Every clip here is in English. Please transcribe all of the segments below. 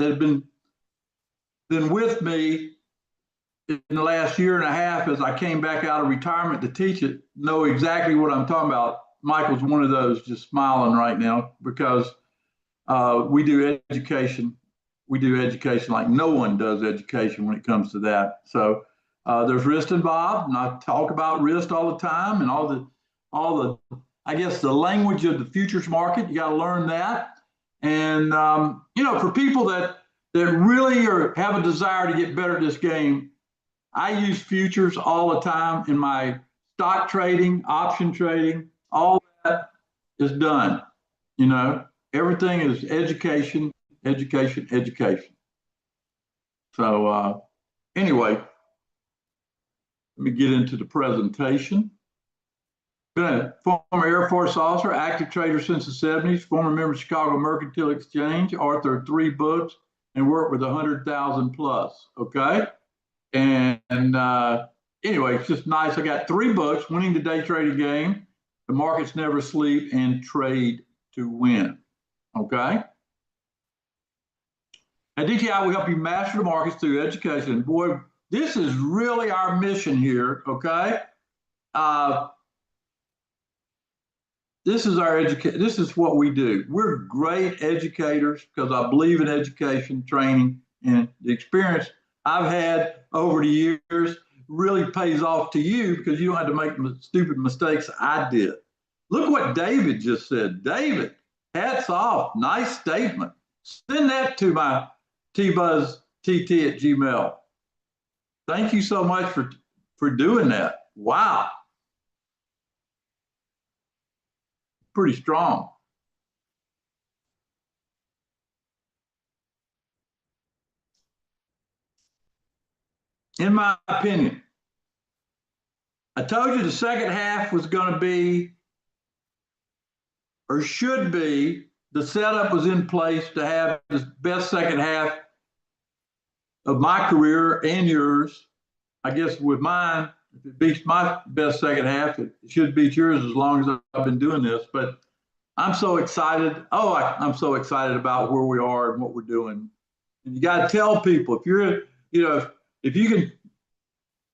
that have been with me in the last year and a half as I came back out of retirement to teach it know exactly what I'm talking about. Michael's one of those just smiling right now because we do education. We do education like no one does education when it comes to that. So there's risk involved, and I talk about risk all the time and all the I guess the language of the futures market. You got to learn that. And for people that really have a desire to get better at this game, I use futures all the time in my stock trading, option trading. All that is done. Everything is education, education, education. So anyway, let me get into the presentation. Been a former Air Force officer, active trader since the 70s, former member of Chicago Mercantile Exchange, author of 3 books, and worked with 100,000 plus. Okay. And anyway, it's just nice. I got 3 books: Winning the Day Trading Game, The Markets Never Sleep, and Trade to Win. Okay. At DTI, we help you master the markets through education. And boy, this is really our mission here. Okay. This is our education. This is what we do. We're great educators because I believe in education, training, and the experience I've had over the years really pays off to you because you don't have to make the stupid mistakes I did. Look what David just said. David, hats off. Nice statement. Send that to my tbuzztt@gmail. Thank you so much for doing that. Wow. Pretty strong. In my opinion, I told you the second half was going to be, or should be, the setup was in place to have the best second half of my career and yours. I guess with mine, if it beats my best second half, it should beat yours as long as I've been doing this. But I'm so excited. I'm so excited about where we are and what we're doing. And you got to tell people, if you're, if you can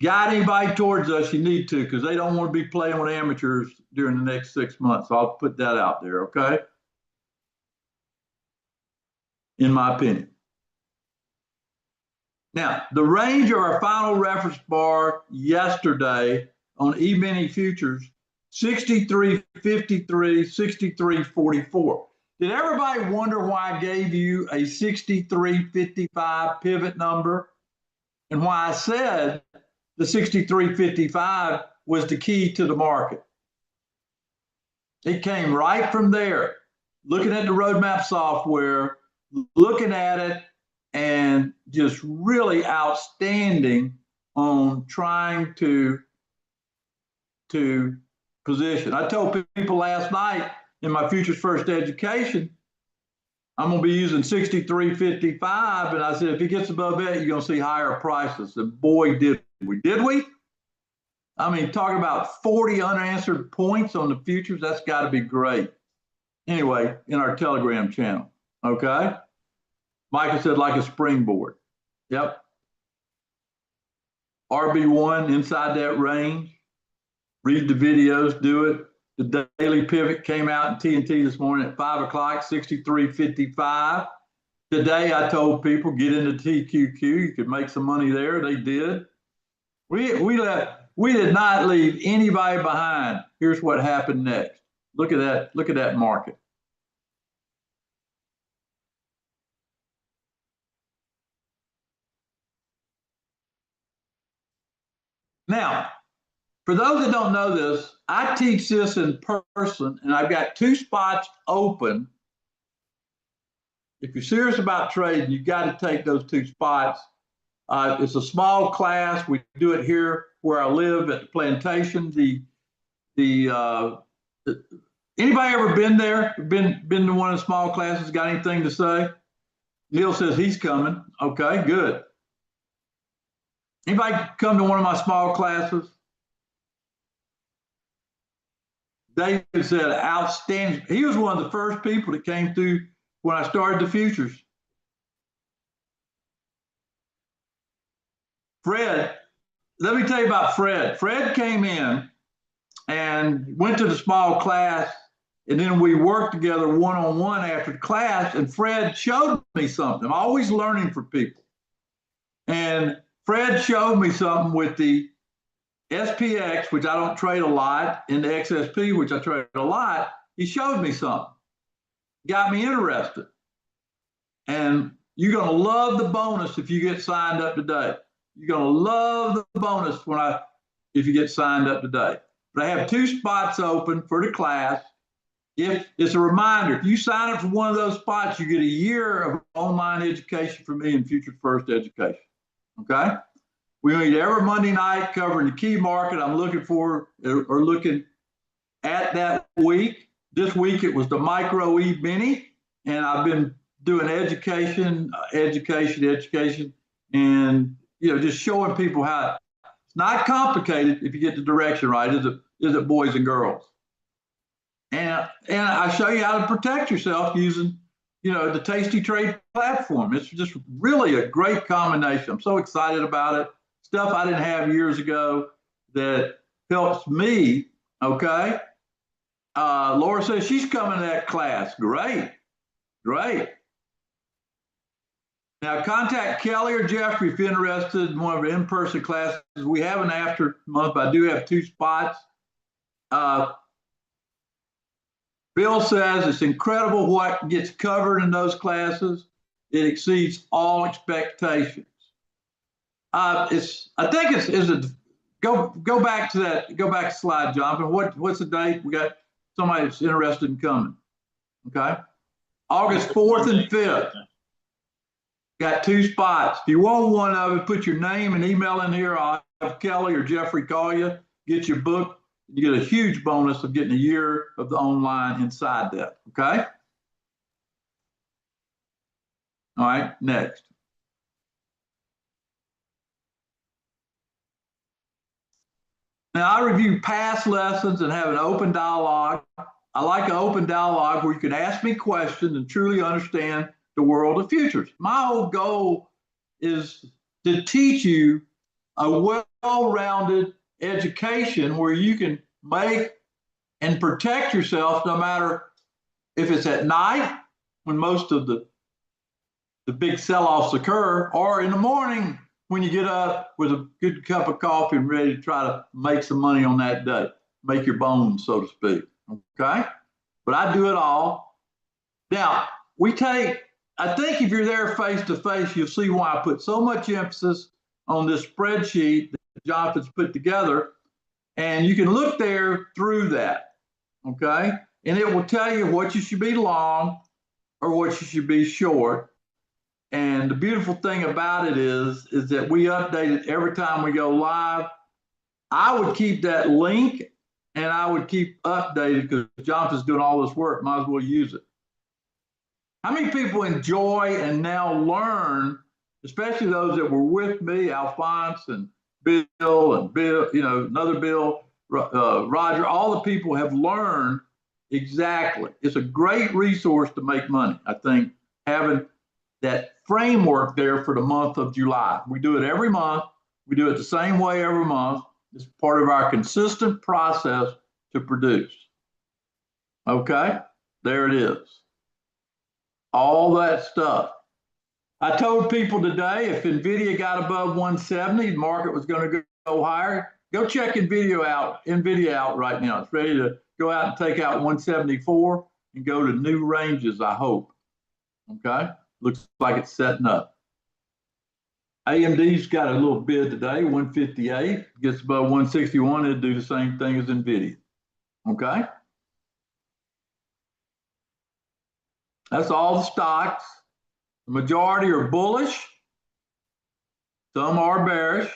guide anybody towards us, you need to, because they don't want to be playing with amateurs during the next 6 months. So I'll put that out there, okay? In my opinion. Now, the range of our final reference bar yesterday on E-mini futures, 63.53, 63.44. Did everybody wonder why I gave you a 63.55 pivot number and why I said the 63.55 was the key to the market? It came right from there. Looking at the roadmap software, looking at it, and just really outstanding on trying to position. I told people last night in my Futures First education, I'm going to be using 63.55, and I said, if it gets above that, you're going to see higher prices. And boy, did we. Did we? I mean, talking about 40 unanswered points on the futures, that's got to be great. Anyway, in our Telegram channel, okay? Michael said like a springboard. Yep. RB1 inside that range. Read the videos, do it. The daily pivot came out in TNT this morning at 5 o'clock, 63.55. Today, I told people, get into TQQ. You could make some money there. They did. We did not leave anybody behind. Here's what happened next. Look at that. Look at that market. Now, for those that don't know this, I teach this in person, and I've got 2 spots open. If you're serious about trading, you've got to take those 2 spots. It's a small class. We do it here where I live at the plantation. Anybody ever been there? Been to one of the small classes? Got anything to say? Neil says he's coming. Okay, good. Anybody come to one of my small classes? David said outstanding. He was one of the first people that came through when I started the futures. Fred, let me tell you about Fred. Fred came in and went to the small class, and then we worked together one-on-one after the class, and Fred showed me something. I'm always learning from people. And Fred showed me something with the SPX, which I don't trade a lot, and the XSP, which I trade a lot. He showed me something, got me interested. And you're going to love the bonus if you get signed up today. You're going to love the bonus if you get signed up today. But I have 2 spots open for the class. If it's a reminder, if you sign up for one of those spots, you get a year of online education from me in Future First Education. Okay? We meet every Monday night covering the key market I'm looking for or looking at that week. This week it was the Micro E-mini, and I've been doing education, and just showing people how it's not complicated if you get the direction right. Is it boys and girls? And I show you how to protect yourself using, the Tasty Trade platform. It's just really a great combination. I'm so excited about it. Stuff I didn't have years ago that helps me. Okay. Laura says she's coming to that class. Great. Now contact Kelly or Jeffrey if you're interested in one of the in-person classes. We have an after month. I do have 2 spots. Bill says it's incredible what gets covered in those classes. It exceeds all expectations. Go back to that. Go back to slide, Jonathan. What's the date? We got somebody that's interested in coming. Okay, August 4th and 5th. Got 2 spots. If you want one of it, put your name and email in here. I'll have Kelly or Jeffrey call you. Get your book. You get a huge bonus of getting a year of the online inside that. Okay. All right. Next. Now, I review past lessons and have an open dialogue. I like an open dialogue where you can ask me questions and truly understand the world of futures. My whole goal is to teach you a well-rounded education where you can make and protect yourself no matter if it's at night when most of the big sell-offs occur, or in the morning when you get up with a good cup of coffee and ready to try to make some money on that day, make your bones, so to speak. Okay? But I do it all. Now, I think if you're there face to face, you'll see why I put so much emphasis on this spreadsheet that Jonathan's put together. And you can look there through that. Okay? And it will tell you what you should be long or what you should be short. And the beautiful thing about it is that we update it every time we go live. I would keep that link and I would keep updated because Jonathan's doing all this work. Might as well use it. How many people enjoy and now learn, especially those that were with me, Alphonse and Bill, another Bill, Roger, all the people have learned exactly. It's a great resource to make money, I think, having that framework there for the month of July. We do it every month. We do it the same way every month. It's part of our consistent process to produce. Okay, there it is. All that stuff. I told people today if NVIDIA got above 170, the market was going to go higher. Go check NVIDIA out right now. It's ready to go out and take out 174 and go to new ranges, I hope. Okay, looks like it's setting up. AMD's got a little bid today, 158. Gets above 161, it'll do the same thing as NVIDIA. Okay. That's all the stocks. The majority are bullish. Some are bearish.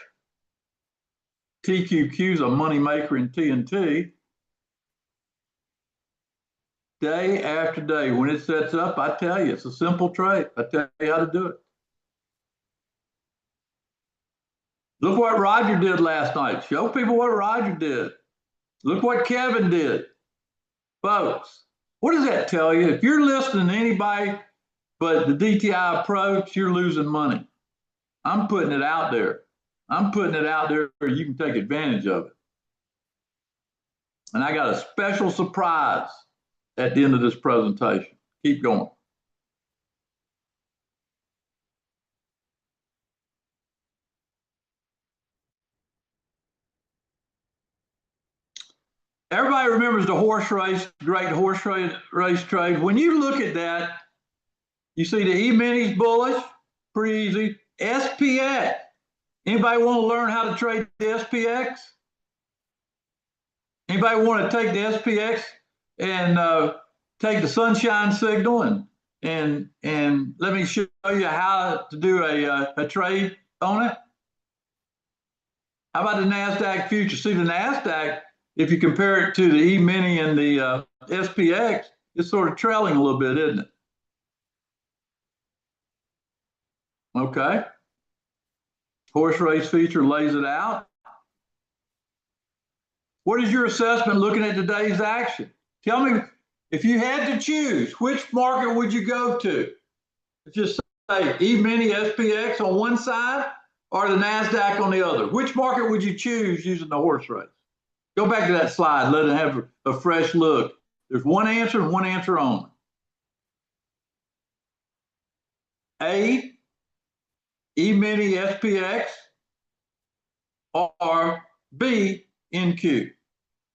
TQQ is a money maker in TNT. Day after day, when it sets up, I tell you, it's a simple trade. I tell you how to do it. Look what Roger did last night. Show people what Roger did. Look what Kevin did. Folks, what does that tell you? If you're listening to anybody but the DTI approach, you're losing money. I'm putting it out there. I'm putting it out there where you can take advantage of it. And I got a special surprise at the end of this presentation. Keep going. Everybody remembers the horse race, great horse race trade. When you look at that, you see the E-minis bullish, pretty easy. SPX. Anybody want to learn how to trade the SPX? Anybody want to take the SPX and take the sunshine signal and let me show you how to do a trade on it? How about the NASDAQ future? See, the NASDAQ, if you compare it to the E-mini and the SPX, it's sort of trailing a little bit, isn't it? Okay. Horse race feature lays it out. What is your assessment looking at today's action? Tell me, if you had to choose, which market would you go to? Just say E-mini, SPX on one side or the NASDAQ on the other. Which market would you choose using the horse race? Go back to that slide, let it have a fresh look. There's one answer and one answer only. A, E-mini, SPX, or B, NQ.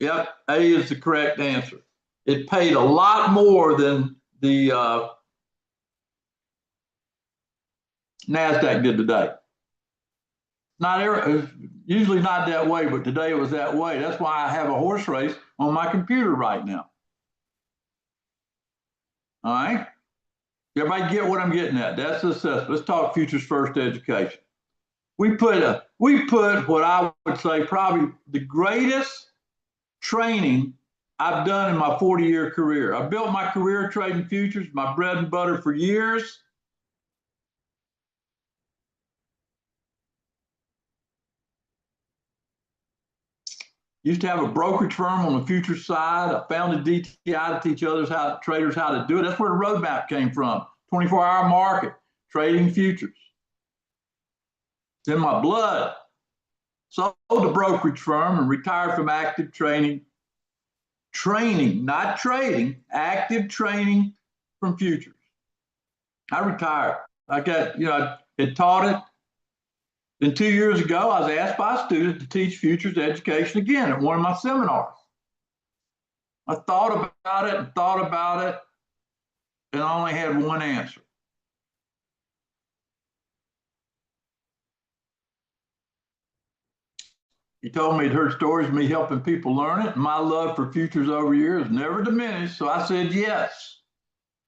Yep, A is the correct answer. It paid a lot more than the NASDAQ did today. Usually not that way, but today it was that way. That's why I have a horse race on my computer right now. All right. Everybody get what I'm getting at? That's the assessment. Let's talk Futures First education. We put what I would say probably the greatest training I've done in my 40-year career. I built my career trading futures, my bread and butter for years. Used to have a brokerage firm on the futures side. I founded DTI to teach traders how to do it. That's where the roadmap came from. 24-hour market, trading futures. It's in my blood. Sold the brokerage firm and retired from active training, not trading, active training from futures. I retired. I had taught it. Then 2 years ago, I was asked by a student to teach futures education again at one of my seminars. I thought about it, and I only had one answer. He told me he'd heard stories of me helping people learn it. And my love for futures over years never diminished, so I said yes.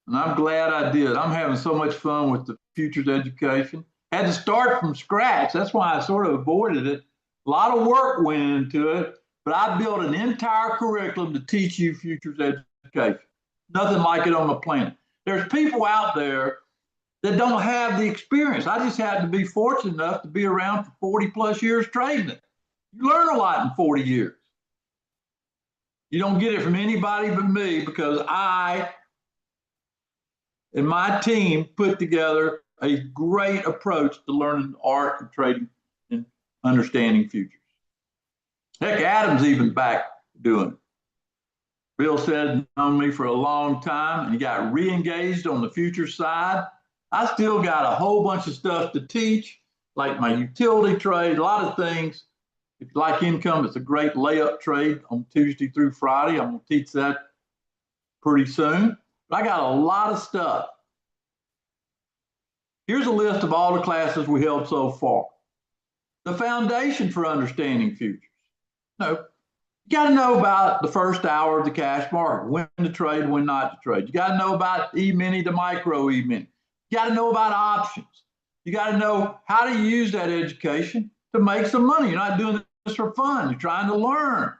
And I'm glad I did. I'm having so much fun with the futures education. Had to start from scratch. That's why I sort of avoided it. A lot of work went into it, but I built an entire curriculum to teach you futures education. Nothing like it on the planet. There's people out there that don't have the experience. I just happened to be fortunate enough to be around for 40 plus years trading it. You learn a lot in 40 years. You don't get it from anybody but me because I and my team put together a great approach to learning the art of trading and understanding futures. Heck, Adam's even back doing it. Bill said, known me for a long time, and he got re-engaged on the futures side. I still got a whole bunch of stuff to teach, like my utility trade, a lot of things. If you like income, it's a great layup trade on Tuesday through Friday. I'm going to teach that pretty soon. But I got a lot of stuff. Here's a list of all the classes we held so far. The foundation for understanding futures. No, you got to know about the first hour of the cash market, when to trade, when not to trade. You got to know about E-mini to micro E-mini. You got to know about options. You got to know how to use that education to make some money. You're not doing this for fun. You're trying to learn.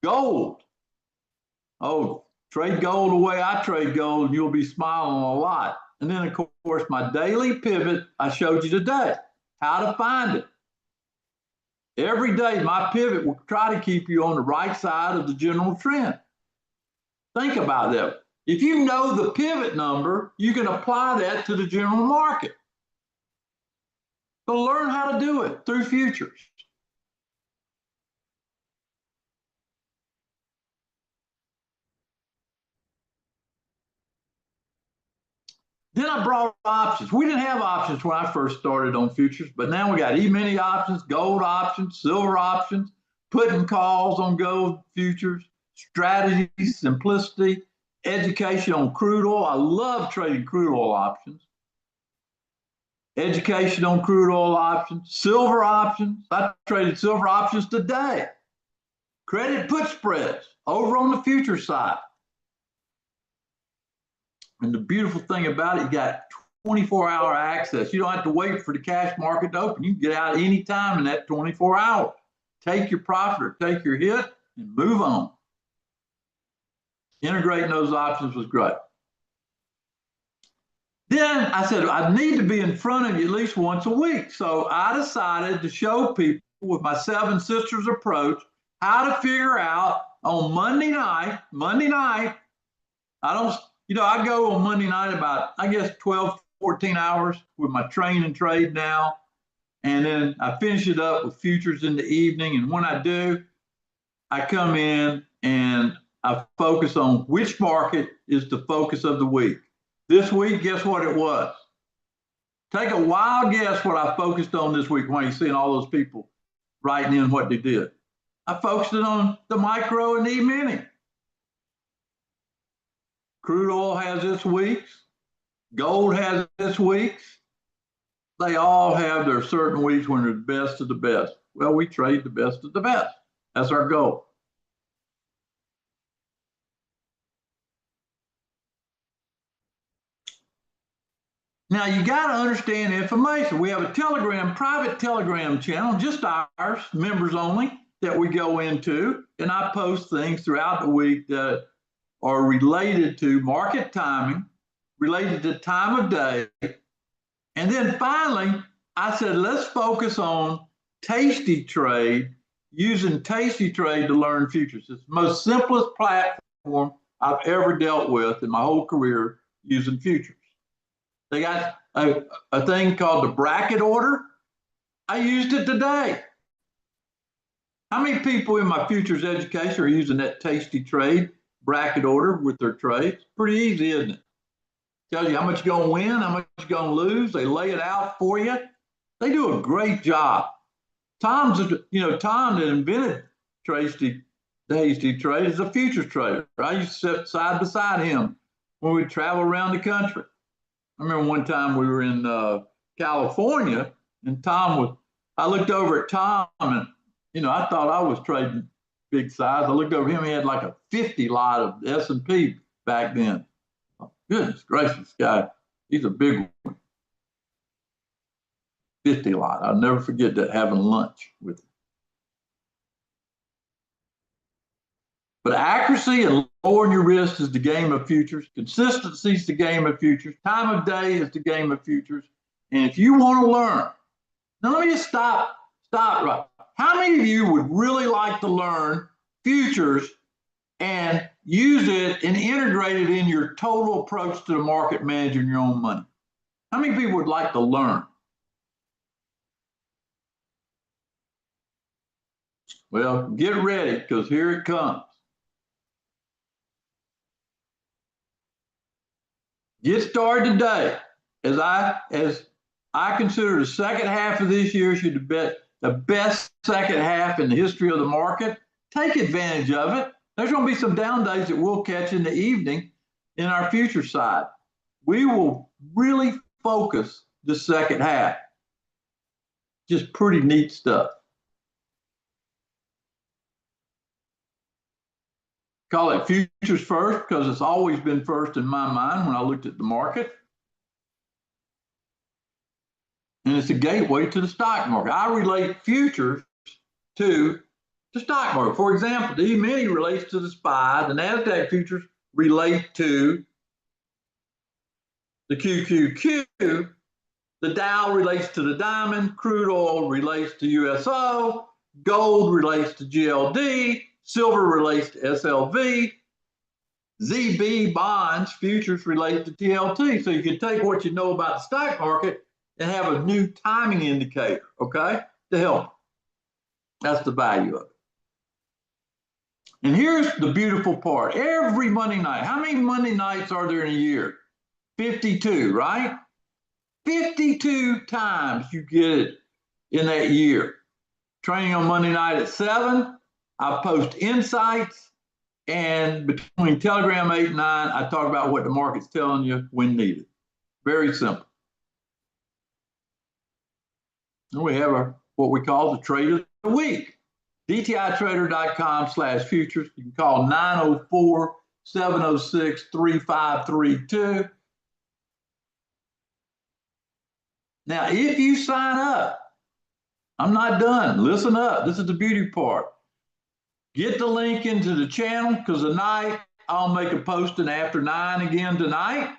Gold. Oh, trade gold the way I trade gold, and you'll be smiling a lot. And then, of course, my daily pivot I showed you today, how to find it. Every day, my pivot will try to keep you on the right side of the general trend. Think about that. If you know the pivot number, you can apply that to the general market. So learn how to do it through futures. Then I brought options. We didn't have options when I first started on futures, but now we got E-mini options, gold options, silver options, putting calls on gold futures, strategy, simplicity, education on crude oil. I love trading crude oil options. Education on crude oil options, silver options. I traded silver options today. Credit put spreads over on the future side. And the beautiful thing about it, you got 24-hour access. You don't have to wait for the cash market to open. You can get out anytime in that 24 hours. Take your profit or take your hit and move on. Integrating those options was great. Then I said, I need to be in front of you at least once a week. So I decided to show people with my Seven Sisters approach how to figure out on Monday night, I go on Monday night about, I guess, 12, 14 hours with my train and trade now. And then I finish it up with futures in the evening. And when I do, I come in and I focus on which market is the focus of the week. This week, guess what it was? Take a wild guess what I focused on this week when you're seeing all those people writing in what they did. I focused it on the micro and E-mini. Crude oil has its weeks. Gold has its weeks. They all have their certain weeks when they're the best of the best. Well, we trade the best of the best. That's our goal. Now you got to understand information. We have a private Telegram channel, just ours, members only, that we go into, and I post things throughout the week that are related to market timing, related to time of day. And then finally, I said, let's focus on tastytrade, using tastytrade to learn futures. It's the most simplest platform I've ever dealt with in my whole career using futures. They got a thing called the bracket order. I used it today. How many people in my futures education are using that tastytrade bracket order with their trades? Pretty easy, isn't it? Tells you how much you're going to win, how much you're going to lose. They lay it out for you. They do a great job. Tom that invented tastytrade is a futures trader. I used to sit side beside him when we travel around the country. I remember one time we were in California, and I looked over at Tom, and, I thought I was trading big size. I looked over him, he had like a 50 lot of S&P back then. Oh, goodness gracious, guy, he's a big one. 50 lot. I'll never forget that, having lunch with him. But accuracy and lowering your risk is the game of futures. Consistency is the game of futures. Time of day is the game of futures. And if you want to learn, now let me just stop right. How many of you would really like to learn futures and use it and integrate it in your total approach to the market managing your own money? How many people would like to learn? Well, get ready, because here it comes. Get started today. As I consider the second half of this year should be the best second half in the history of the market. Take advantage of it. There's going to be some down days that we'll catch in the evening in our future side. We will really focus the second half. Just pretty neat stuff. Call it futures first because it's always been first in my mind when I looked at the market. And it's a gateway to the stock market. I relate futures to the stock market. For example, the E-mini relates to the SPY. The NASDAQ futures relate to the QQQ. The Dow relates to the diamond. Crude oil relates to USO. Gold relates to GLD. Silver relates to SLV. ZB bonds futures relate to TLT. So you can take what you know about the stock market and have a new timing indicator, okay, to help. That's the value of it. And here's the beautiful part. Every Monday night, how many Monday nights are there in a year? 52, right? 52 times you get it in that year. Training on Monday night at 7, I post insights, and between Telegram 8 and 9, I talk about what the market's telling you when needed. Very simple. And we have what we call the trade of the week. DTItrader.com/futures. You can call 904-706-3532. Now, if you sign up, I'm not done. Listen up. This is the beauty part. Get the link into the channel, because tonight I'll make a posting after 9 again tonight.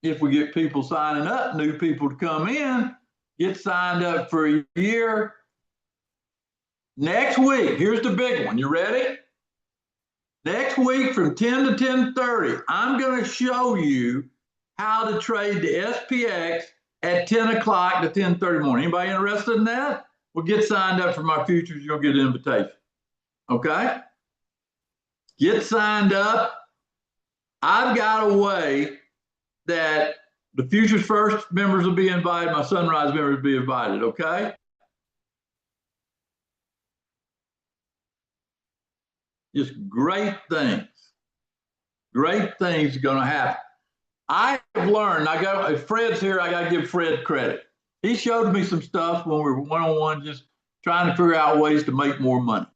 If we get people signing up, new people to come in, get signed up for a year. Next week, here's the big one. You ready? Next week from 10 to 10:30, I'm going to show you how to trade the SPX at 10 o'clock to 10:30 morning. Anybody interested in that? Well, get signed up for my futures. You'll get an invitation. Okay? Get signed up. I've got a way that the Futures First members will be invited. My Sunrise members will be invited. Okay? Just great things. Great things are going to happen. I've learned, if Fred's here, I got to give Fred credit. He showed me some stuff when we were one-on-one, just trying to figure out ways to make more money.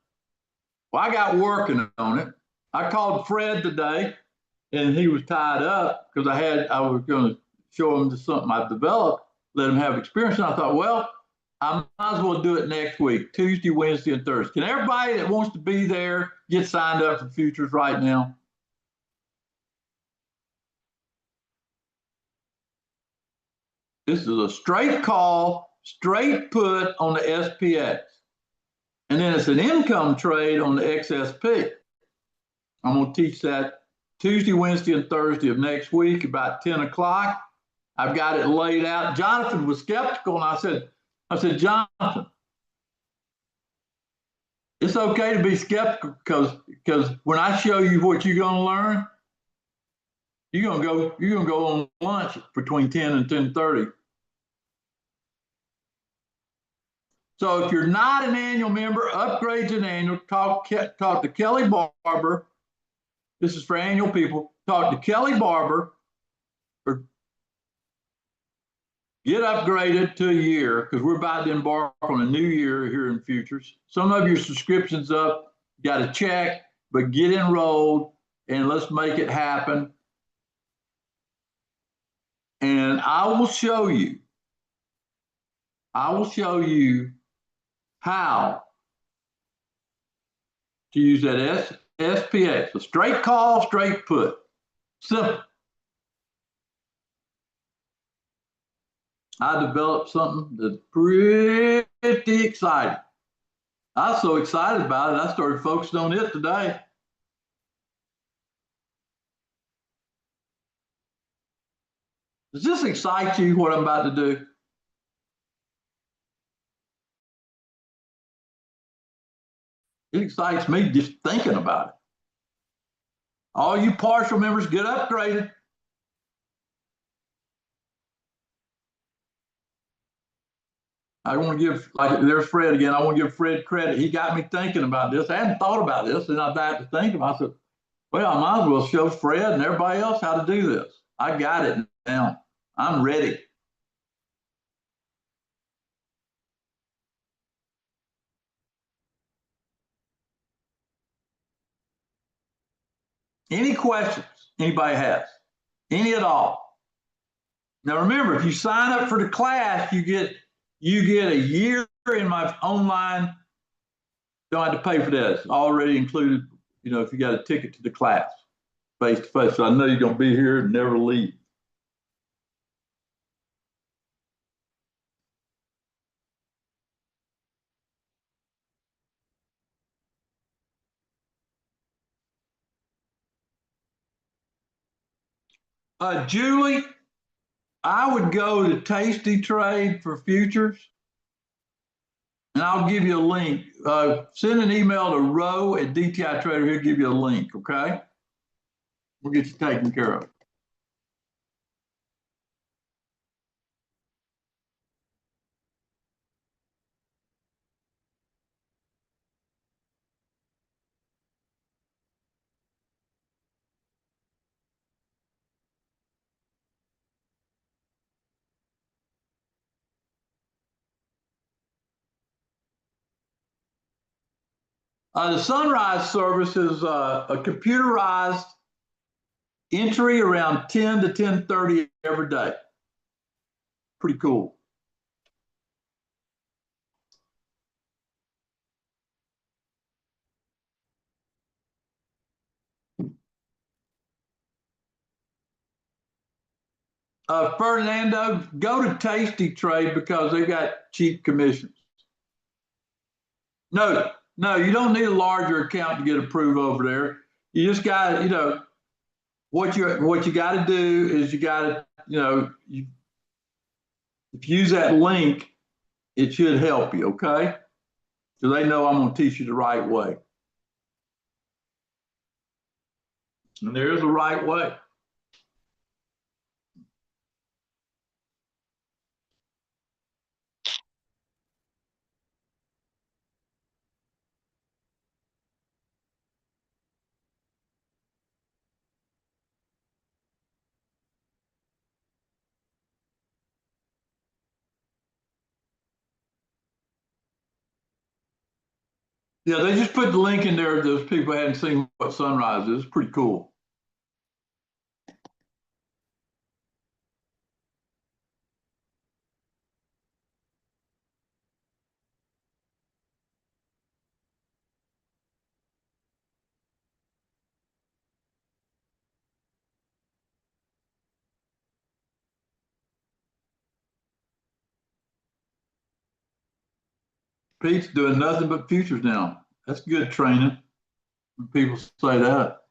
Well, I got working on it. I called Fred today, and he was tied up because I was going to show him just something I developed, let him have experience. And I thought, well, I might as well do it next week, Tuesday, Wednesday, and Thursday. Can everybody that wants to be there get signed up for futures right now? This is a straight call, straight put on the SPX. And then it's an income trade on the XSP. I'm going to teach that Tuesday, Wednesday, and Thursday of next week about 10 o'clock. I've got it laid out. Jonathan was skeptical, and I said, Jonathan, it's okay to be skeptical because when I show you what you're going to learn, you're going to go on lunch between 10 and 10:30. So if you're not an annual member, upgrade to an annual. Talk to Kelly Barber. This is for annual people. Talk to Kelly Barber, or get upgraded to a year, because we're about to embark on a new year here in futures. Some of your subscriptions up, got to check, but get enrolled and let's make it happen. And I will show you how to use that SPX, a straight call, straight put. Simple. I developed something that's pretty exciting. I was so excited about it, I started focusing on it today. Does this excite you, what I'm about to do? It excites me just thinking about it. All you partial members, get upgraded. I want to give, like, there's Fred again. I want to give Fred credit. He got me thinking about this. I hadn't thought about this, and I got to think about it. I said, well, I might as well show Fred and everybody else how to do this. I got it now. I'm ready. Any questions anybody has? Any at all? Now remember, if you sign up for the class, you get a year in my online. Don't have to pay for that. It's already included, if you got a ticket to the class face to face. So I know you're going to be here and never leave. Julie, I would go to Tasty Trade for futures, and I'll give you a link. Send an email to Roe at DTI Trader. He'll give you a link. Okay, we'll get you taken care of. The Sunrise service is a computerized entry around 10 to 10:30 every day. Pretty cool. Fernando, go to Tasty Trade because they got cheap commissions. No, no, you don't need a larger account to get approved over there. You just got, what you got to do is you got to, if you use that link, it should help you, okay? So they know I'm going to teach you the right way. And there is a right way. Yeah, they just put the link in there. Those people hadn't seen what Sunrise is. It's pretty cool. Pete's doing nothing but futures now. That's good training when people say that.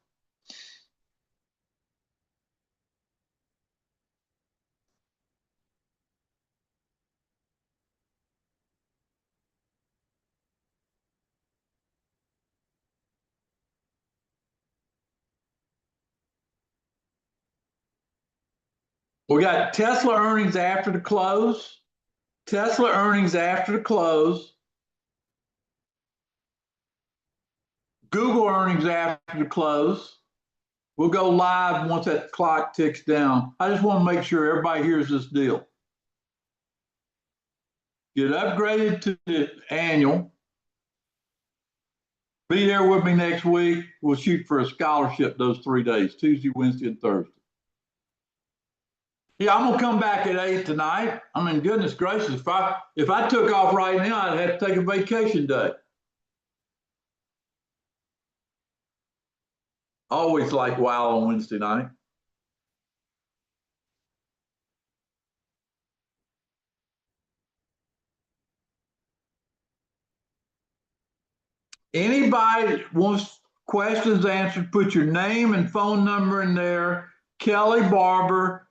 We got Tesla earnings after the close. Tesla earnings after the close. Google earnings after the close. We'll go live once that clock ticks down. I just want to make sure everybody hears this deal. Get upgraded to the annual. Be there with me next week. We'll shoot for a scholarship those 3 days, Tuesday, Wednesday, and Thursday. Yeah, I'm gonna come back at 8 tonight. I mean, goodness gracious, if I took off right now, I'd have to take a vacation day. Always like WOW on Wednesday night. Anybody wants questions answered, put your name and phone number in there. Kelly Barber,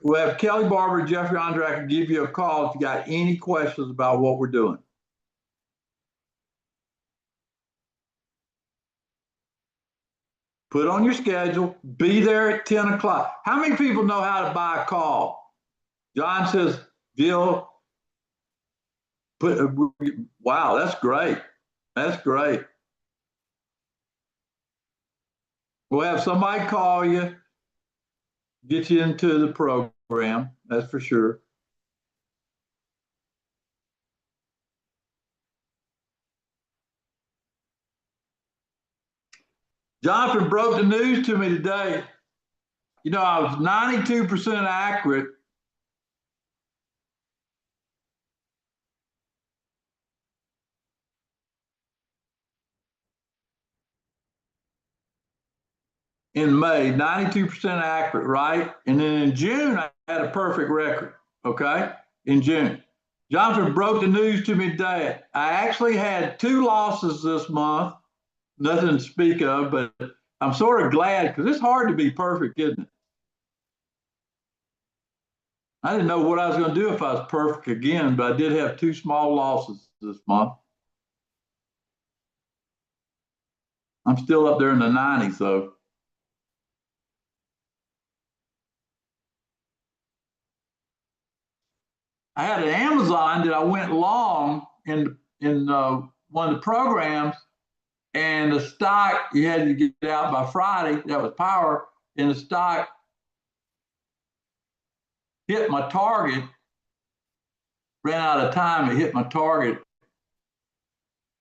we'll have Kelly Barber, Jeffrey Andre can give you a call if you got any questions about what we're doing. Put on your schedule, be there at 10 o'clock. How many people know how to buy a call? John says, Bill, wow, that's great. That's great. We'll have somebody call you, get you into the program. That's for sure. Jonathan broke the news to me today. I was 92% accurate. In May, 92% accurate, right? And then in June, I had a perfect record, okay? In June. Jonathan broke the news to me today. I actually had 2 losses this month, nothing to speak of, but I'm sort of glad because it's hard to be perfect, isn't it? I didn't know what I was going to do if I was perfect again, but I did have 2 small losses this month. I'm still up there in the 90s, though. I had an Amazon that I went long in one of the programs, and the stock, you had to get it out by Friday. That was power, and the stock hit my target, ran out of time. It hit my target,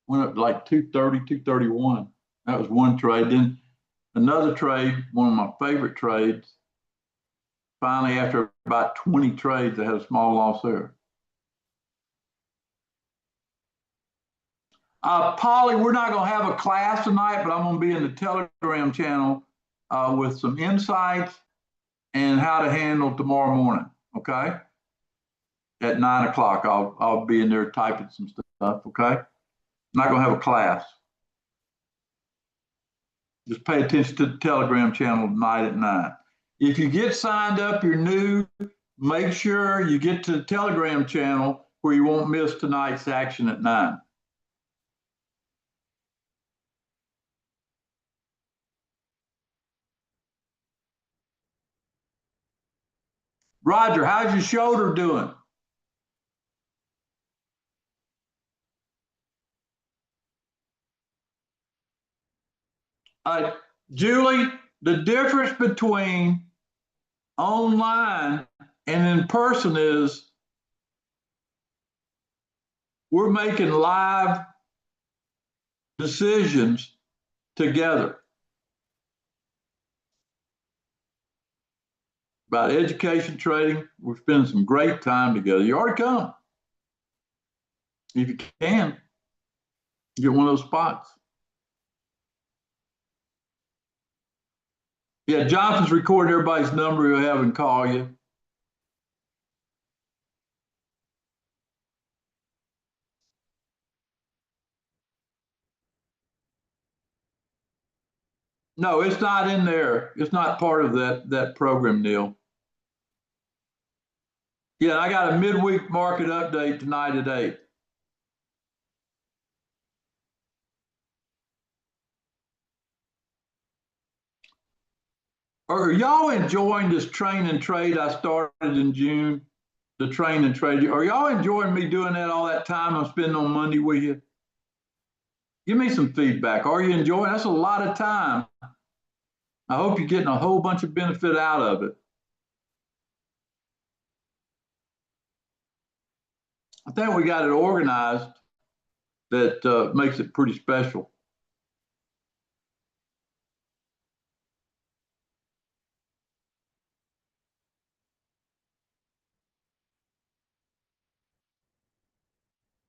went up to like 230, 231. That was one trade. Then another trade, one of my favorite trades. Finally, after about 20 trades, I had a small loss there. Polly, we're not going to have a class tonight, but I'm going to be in the Telegram channel with some insights and how to handle tomorrow morning. Okay, at 9 o'clock, I'll be in there typing some stuff. Okay, I'm not going to have a class. Just pay attention to the Telegram channel tonight at 9. If you get signed up, you're new, make sure you get to the Telegram channel where you won't miss tonight's action at 9. Roger, how's your shoulder doing? Julie, the difference between online and in person is we're making live decisions together about education, trading. We're spending some great time together. You ought to come. If you can, get one of those spots. Yeah, Jonathan's recording everybody's number. He'll have him call you. No, it's not in there. It's not part of that program, Neil. Yeah, I got a midweek market update tonight at 8. Are y'all enjoying this train and trade I started in June? The train and trade. Are y'all enjoying me doing that all that time I'm spending on Monday with you? Give me some feedback. Are you enjoying? That's a lot of time. I hope you're getting a whole bunch of benefit out of it. I think we got it organized that makes it pretty special.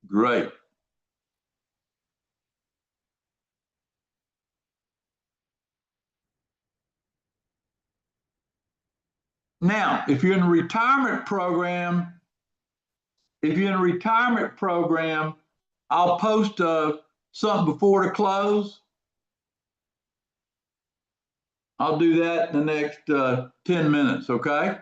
Great. Now, if you're in a retirement program, I'll post something before the close. I'll do that in the next 10 minutes, okay?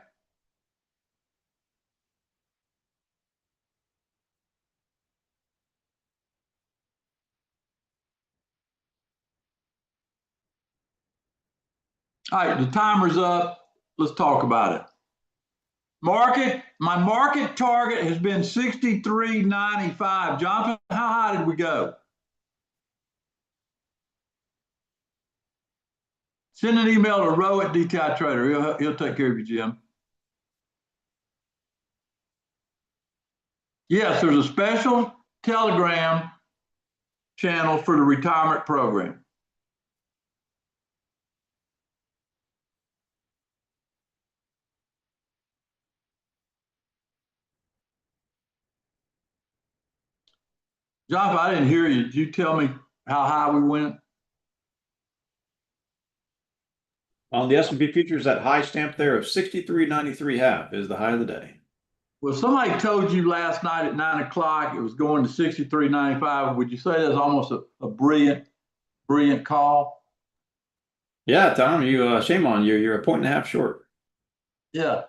All right, the timer's up. Let's talk about it. My market target has been 63.95. Jonathan, how high did we go? Send an email to Roe at DTI Trader. He'll take care of you, Jim. Yes, there's a special Telegram channel for the retirement program. Jonathan, I didn't hear you. Did you tell me how high we went? On the S&P futures, that high stamp there of 63.93 half is the high of the day. Well, somebody told you last night at 9 o'clock it was going to 63.95. Would you say that's almost a brilliant call? Yeah, Tom, you shame on you. You're a point and a half short. Yeah.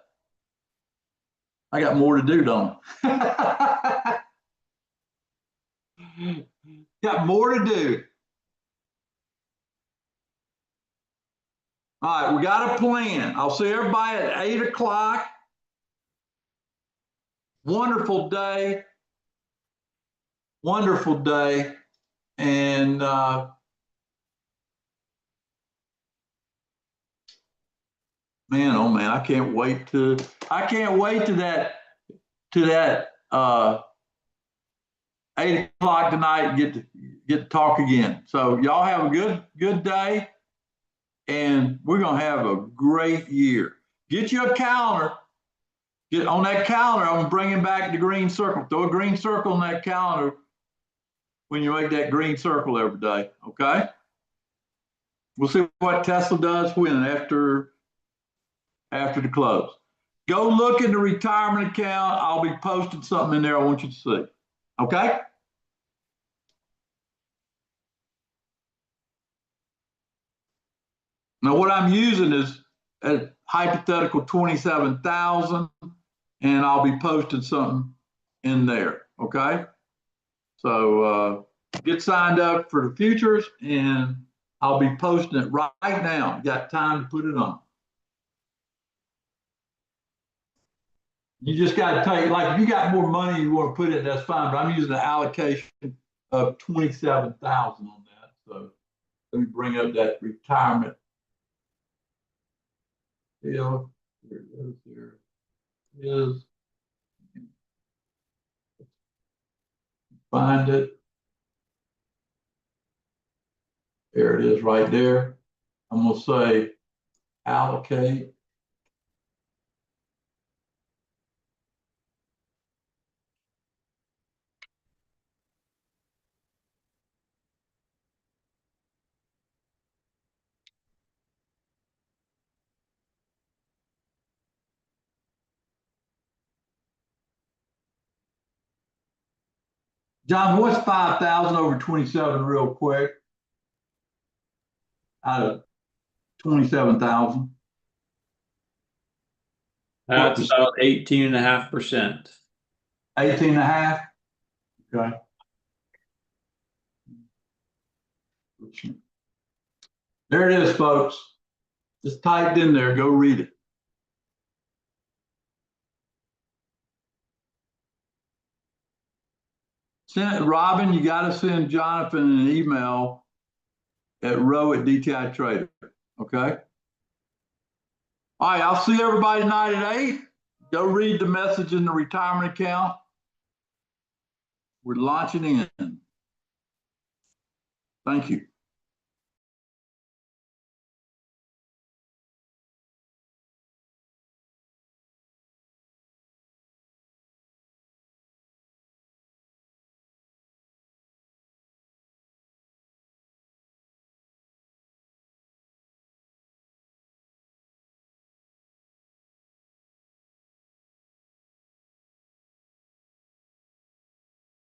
I got more to do, don't I? Got more to do. All right, we got a plan. I'll see everybody at 8 o'clock. Wonderful day. Wonderful day. And man, oh man, I can't wait to that 8 o'clock tonight and get to talk again. So y'all have a good day, and we're gonna have a great year. Get you a calendar. Get on that calendar. I'm bringing back the green circle. Throw a green circle on that calendar when you make that green circle every day. Okay. We'll see what Tesla does when after the close. Go look in the retirement account. I'll be posting something in there I want you to see. Okay? Now what I'm using is a hypothetical 27,000, and I'll be posting something in there. Okay? So get signed up for the futures, and I'll be posting it right now. Got time to put it on. You just got to take, like, if you got more money you want to put in, that's fine. But I'm using an allocation of 27,000 on that. So let me bring up that retirement deal. Here it is. Here it is. Find it. There it is right there. I'm going to say allocate. John, what's 5,000 over 27 real quick? Out of 27,000. That's about 18.5%. 18.5. Okay. There it is, folks. Just typed in there. Go read it. Robin, you got to send Jonathan an email at row@DTI Trader. Okay. All right. I'll see everybody tonight at 8. Go read the message in the retirement account. We're launching in. Thank you.